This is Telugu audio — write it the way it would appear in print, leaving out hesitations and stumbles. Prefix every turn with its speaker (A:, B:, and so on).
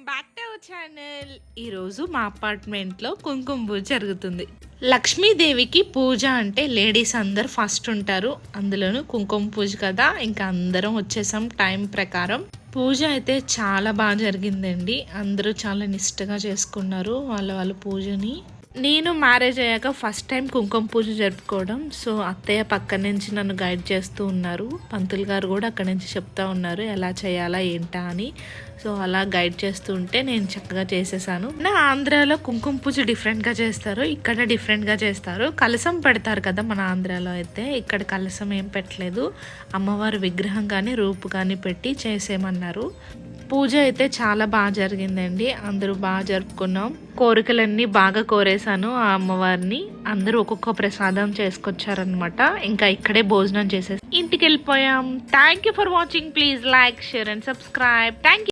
A: Back to our channel. ఈరోజు మా అపార్ట్మెంట్లో కుంకుమ పూజ జరుగుతుంది. లక్ష్మీదేవికి పూజ అంటే లేడీస్ అందరు ఫస్ట్ ఉంటారు, అందులోనూ కుంకుమ పూజ కదా. ఇంకా అందరం వచ్చేసాం టైం ప్రకారం. పూజ అయితే చాలా బాగా జరిగిందండి. అందరూ చాలా నిష్టగా చేసుకున్నారు వాళ్ళ పూజని. నేను మ్యారేజ్ అయ్యాక ఫస్ట్ టైం కుంకుమ పూజ జరుపుకోవడం. సో అత్తయ్య పక్క నుంచి నన్ను గైడ్ చేస్తూ ఉన్నారు, పంతులు గారు కూడా అక్కడి నుంచి చెప్తా ఉన్నారు ఎలా చేయాలా ఏంటా అని. సో అలా గైడ్ చేస్తూ ఉంటే నేను చక్కగా చేసేసాను. నా ఆంధ్రాలో కుంకుమ పూజ డిఫరెంట్గా చేస్తారు, ఇక్కడ డిఫరెంట్గా చేస్తారు. కలసం పెడతారు కదా మన ఆంధ్రాలో అయితే, ఇక్కడ కలసం ఏం పెట్టలేదు. అమ్మవారి విగ్రహం కానీ రూపు కానీ పెట్టి చేసేయమన్నారు. పూజ అయితే చాలా బాగా జరిగిందండి, అందరూ బాగా జరుపుకున్నాం. కోరికలన్నీ బాగా కోరేశాను ఆ అమ్మవారిని. అందరూ ఒక్కొక్క ప్రసాదం చేసుకొచ్చారనమాట. ఇంకా ఇక్కడే భోజనం చేసేసి ఇంటికి వెళ్ళిపోయాం. Thank you for watching. Please like, share and subscribe. Thank you.